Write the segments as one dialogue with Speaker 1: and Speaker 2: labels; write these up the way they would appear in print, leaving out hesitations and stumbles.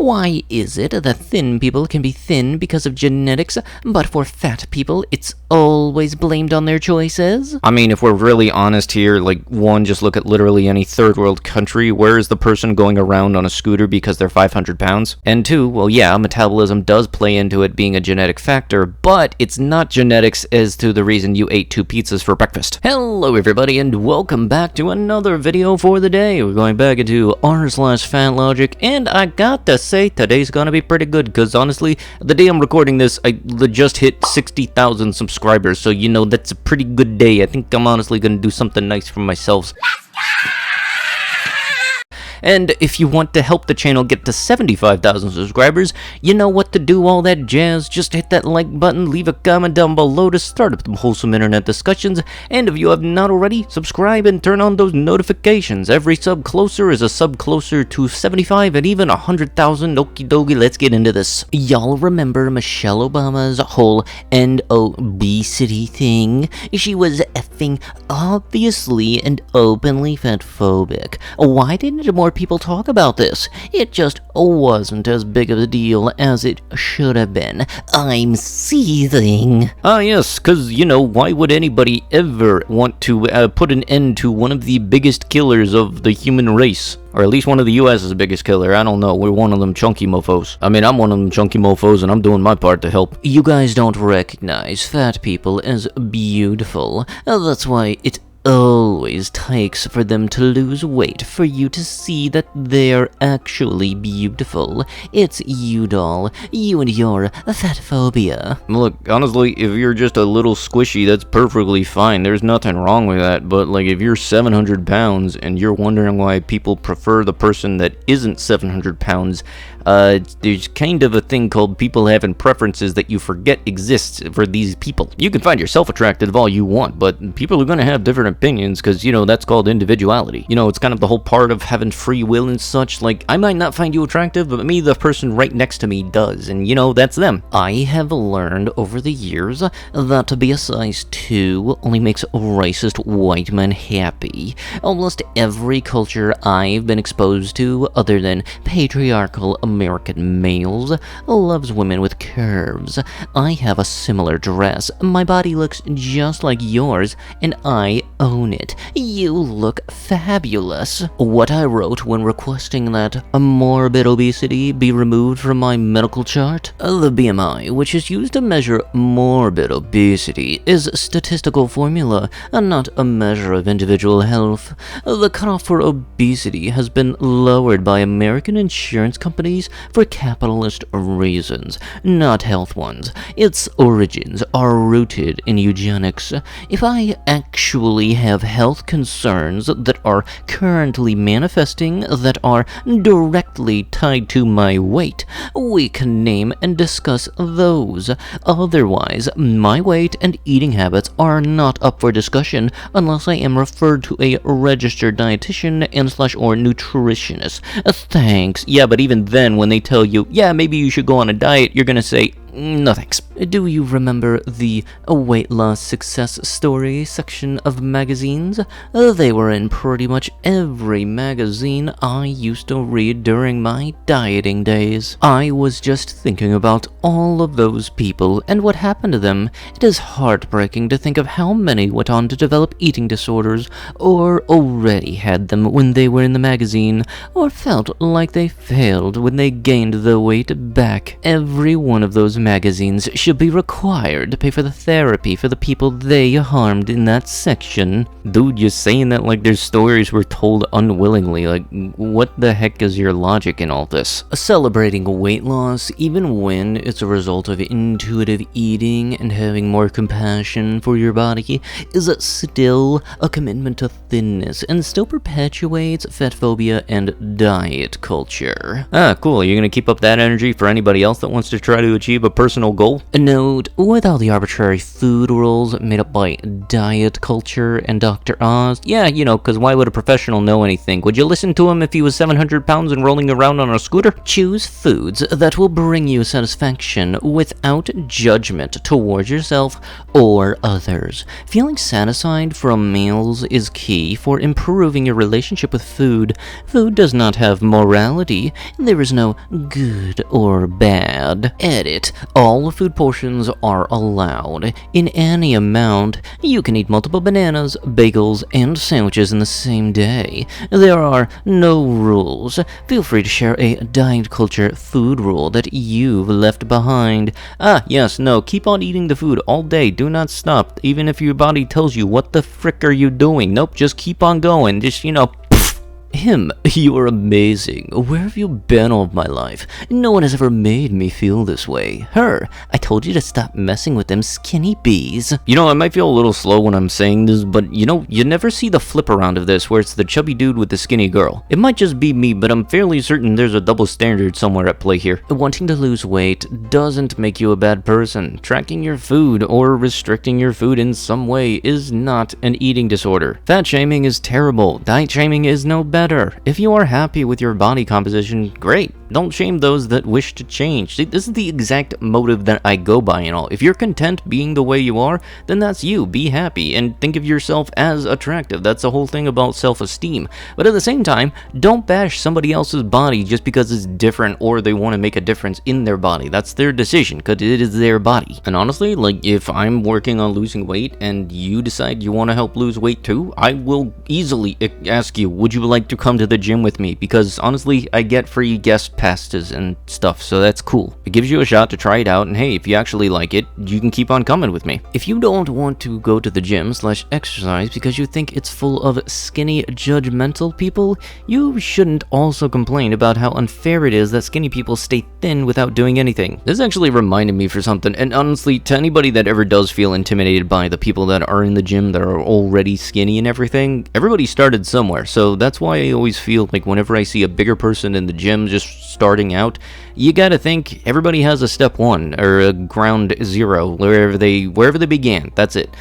Speaker 1: Why is it that thin people can be thin because of genetics, but for fat people, it's always blamed on their choices?
Speaker 2: I mean, if we're really honest here, like, one, just look at literally any third world country. Where is the person going around on a scooter because they're 500 pounds? And two, well, yeah, metabolism does play into it being a genetic factor, but it's not genetics as to the reason you ate 2 pizzas for breakfast.
Speaker 1: Hello everybody, and welcome back to another video for the day. We're going back into r/Fatlogic, and I got to say, today's gonna be pretty good, because honestly, the day I'm recording this, I just hit 60,000 subscribers, so you know, that's a pretty good day. I think I'm honestly gonna do something nice for myself. And if you want to help the channel get to 75,000 subscribers, you know what to do, all that jazz. Just hit that like button, leave a comment down below to start up some wholesome internet discussions, and if you have not already, subscribe and turn on those notifications. Every sub closer is a sub closer to 75 and even 100,000. Okie dokie, let's get into this. Y'all remember Michelle Obama's whole end obesity thing? She was effing obviously and openly fatphobic. Why didn't more people talk about this? It just wasn't as big of a deal as it should have been. I'm seething.
Speaker 2: Ah yes, cause you know, why would anybody ever want to put an end to one of the biggest killers of the human race? Or at least one of the US's biggest killer. I don't know, we're one of them chunky mofos. I mean, I'm one of them chunky mofos and I'm doing my part to help.
Speaker 1: You guys don't recognize fat people as beautiful. That's why it always takes for them to lose weight for you to see that they're actually beautiful. It's you, doll. You and your fat phobia.
Speaker 2: Look, honestly, if you're just a little squishy, that's perfectly fine. There's nothing wrong with that. But like, if you're 700 pounds and you're wondering why people prefer the person that isn't 700 pounds, there's kind of a thing called people having preferences that you forget exists for these people. You can find yourself attractive all you want, but people are going to have different opinions because, you know, that's called individuality. You know, it's kind of the whole part of having free will and such. Like, I might not find you attractive, but me, the person right next to me, does, and you know, that's them.
Speaker 1: I have learned over the years that to be a size 2 only makes racist white men happy. Almost every culture I've been exposed to, other than patriarchal American males, loves women with curves. I have a similar dress. My body looks just like yours, and I own it. You look fabulous. What I wrote when requesting that morbid obesity be removed from my medical chart? The BMI, which is used to measure morbid obesity, is a statistical formula and not a measure of individual health. The cutoff for obesity has been lowered by American insurance companies for capitalist reasons, not health ones. Its origins are rooted in eugenics. If I actually have health concerns that are currently manifesting that are directly tied to my weight, we can name and discuss those. Otherwise, my weight and eating habits are not up for discussion unless I am referred to a registered dietitian and/or nutritionist. Thanks. Yeah, but even then, when they tell you, yeah, maybe you should go on a diet, you're gonna say, no thanks. Do you remember the weight loss success story section of magazines? They were in pretty much every magazine I used to read during my dieting days. I was just thinking about all of those people and what happened to them. It is heartbreaking to think of how many went on to develop eating disorders, or already had them when they were in the magazine, or felt like they failed when they gained the weight back. Every one of those magazines should be required to pay for the therapy for the people they harmed in that section.
Speaker 2: Dude, you're saying that like their stories were told unwillingly. Like, what the heck is your logic in all this?
Speaker 1: Celebrating weight loss, even when it's a result of intuitive eating and having more compassion for your body, is still a commitment to thinness and still perpetuates fat phobia and diet culture.
Speaker 2: Ah, cool. You're gonna keep up that energy for anybody else that wants to try to achieve a personal goal?
Speaker 1: Note, with all the arbitrary food rules made up by diet culture and Dr. Oz, yeah, because why would a professional know anything? Would you listen to him if he was 700 pounds and rolling around on a scooter? Choose foods that will bring you satisfaction without judgment towards yourself or others. Feeling satisfied from meals is key for improving your relationship with food. Food does not have morality. There is no good or bad. Edit. All food portions are allowed. In any amount, you can eat multiple bananas, bagels, and sandwiches in the same day. There are no rules. Feel free to share a diet culture food rule that you've left behind. Yes, no, keep on eating the food all day. Do not stop, even if your body tells you, what the frick are you doing? Nope, just keep on going. Just, Him, you are amazing. Where have you been all of my life? No one has ever made me feel this way. Her, I told you to stop messing with them skinny bees.
Speaker 2: I might feel a little slow when I'm saying this, but you never see the flip around of this where it's the chubby dude with the skinny girl. It might just be me, but I'm fairly certain there's a double standard somewhere at play here.
Speaker 1: Wanting to lose weight doesn't make you a bad person. Tracking your food or restricting your food in some way is not an eating disorder. Fat shaming is terrible. Diet shaming is no better. If you are happy with your body composition, great. Don't shame those that wish to change. See, this is the exact motive that I go by and all. If you're content being the way you are, then that's you. Be happy and think of yourself as attractive. That's the whole thing about self-esteem. But at the same time, don't bash somebody else's body just because it's different or they want to make a difference in their body. That's their decision, because it is their body. And honestly, if I'm working on losing weight and you decide you want to help lose weight too, I will easily ask you, would you like to come to the gym with me? Because honestly, I get free guest pastas and stuff, so that's cool. It gives you a shot to try it out, and hey, if you actually like it, you can keep on coming with me. If you don't want to go to the gym/exercise because you think it's full of skinny, judgmental people, you shouldn't also complain about how unfair it is that skinny people stay thin without doing anything. This actually reminded me for something, and honestly, to anybody that ever does feel intimidated by the people that are in the gym that are already skinny and everything, everybody started somewhere, so that's why I always feel like whenever I see a bigger person in the gym just starting out, you gotta think everybody has a step one or a ground zero wherever they began. That's it.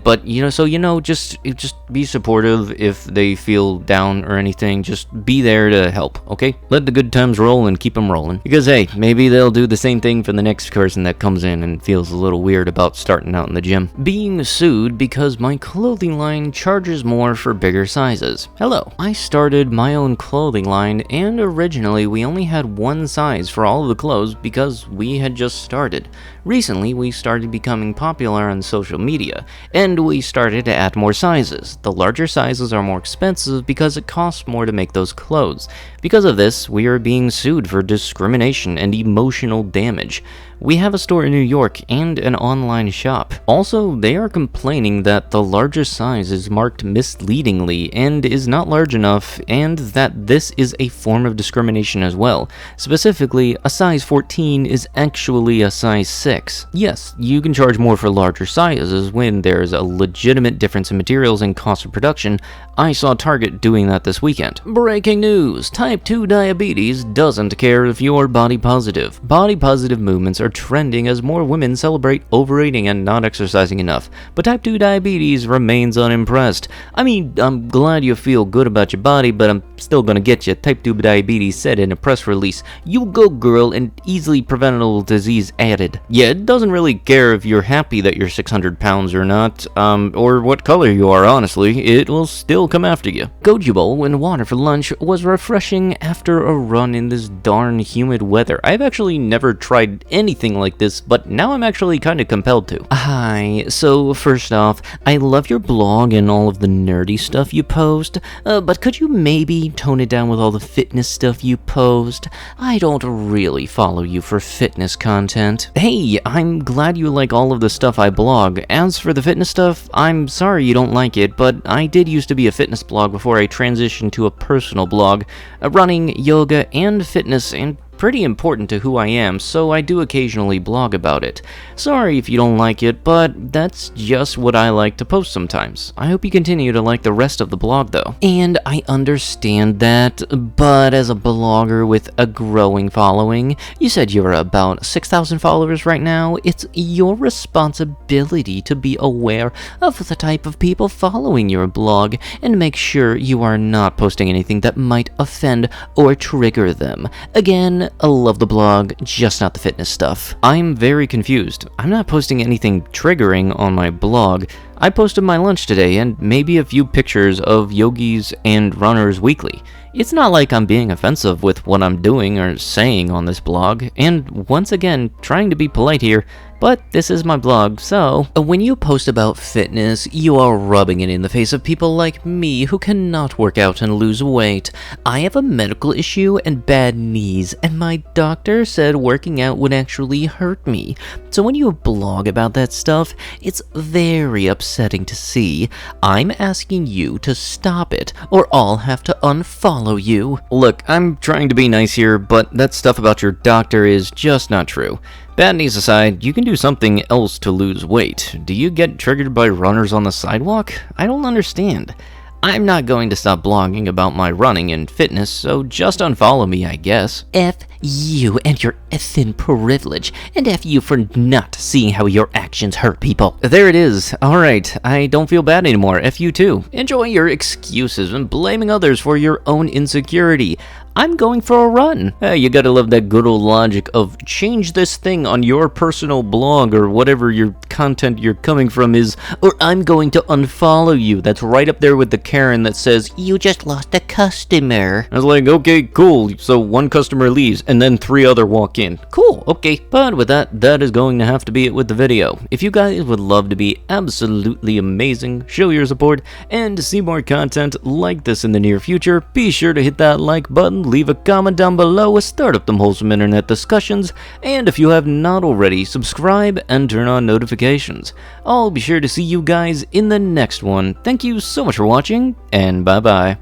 Speaker 1: But just be supportive if they feel down or anything. Just be there to help. Okay, let the good times roll and keep them rolling. Because hey, maybe they'll do the same thing for the next person that comes in and feels a little weird about starting out in the gym. Being sued because my clothing line charges more for bigger sizes. Hello, I started my own clothing line, and originally we only had one size for all of the clothes because we had just started. Recently, we started becoming popular on social media, and we started to add more sizes. The larger sizes are more expensive because it costs more to make those clothes. Because of this, we are being sued for discrimination and emotional damage. We have a store in New York and an online shop. Also, they are complaining that the larger size is marked misleadingly and is not large enough, and that this is a form of discrimination as well. Specifically, a size 14 is actually a size 6. Yes, you can charge more for larger sizes when there's a legitimate difference in materials and cost of production. I saw Target doing that this weekend. Breaking news! Type 2 diabetes doesn't care if you're body positive. Body positive movements are trending as more women celebrate overeating and not exercising enough, but type 2 diabetes remains unimpressed. I mean, I'm glad you feel good about your body, but I'm still gonna get you. Type 2 diabetes said in a press release. You go, girl, and easily preventable disease added. Yeah, it doesn't really care if you're happy that you're 600 pounds or not, or what color you are, honestly. It will still come after you. Goji bowl and water for lunch was refreshing after a run in this darn humid weather. I've actually never tried anything like this, but now I'm actually kind of compelled to. Hi, so first off, I love your blog and all of the nerdy stuff you post, but could you maybe tone it down with all the fitness stuff you post? I don't really follow you for fitness content. Hey, I'm glad you like all of the stuff I blog. As for the fitness stuff, I'm sorry you don't like it, but I did used to be a fitness blog before I transitioned to a personal blog, running yoga and fitness and pretty important to who I am, so I do occasionally blog about it. Sorry if you don't like it, but that's just what I like to post sometimes. I hope you continue to like the rest of the blog though. And I understand that, but as a blogger with a growing following, you said you're about 6,000 followers right now, it's your responsibility to be aware of the type of people following your blog and make sure you are not posting anything that might offend or trigger them. Again, I love the blog, just not the fitness stuff. I'm very confused. I'm not posting anything triggering on my blog. I posted my lunch today and maybe a few pictures of yogis and runners weekly. It's not like I'm being offensive with what I'm doing or saying on this blog, and once again, trying to be polite here, but this is my blog, so when you post about fitness, you are rubbing it in the face of people like me who cannot work out and lose weight. I have a medical issue and bad knees, and my doctor said working out would actually hurt me. So when you blog about that stuff, it's very upsetting to see. I'm asking you to stop it, or I'll have to unfollow you.
Speaker 2: Look, I'm trying to be nice here, but that stuff about your doctor is just not true. Bad knees aside, you can do something else to lose weight. Do you get triggered by runners on the sidewalk? I don't understand. I'm not going to stop blogging about my running and fitness, so just unfollow me, I guess.
Speaker 1: F you and your effing privilege, and F you for not seeing how your actions hurt people.
Speaker 2: There it is. Alright, I don't feel bad anymore. F you too. Enjoy your excuses and blaming others for your own insecurity. I'm going for a run. You gotta love that good old logic of change this thing on your personal blog or whatever your content you're coming from is, or I'm going to unfollow you. That's right up there with the Karen that says,
Speaker 1: you just lost a customer.
Speaker 2: I was like, okay, cool. So one customer leaves and then 3 other walk in. Cool, okay. But with that, that is going to have to be it with the video. If you guys would love to be absolutely amazing, show your support, and to see more content like this in the near future, be sure to hit that like button, leave a comment down below, start up them wholesome internet discussions, and if you have not already, subscribe and turn on notifications. I'll be sure to see you guys in the next one. Thank you so much for watching, and bye bye.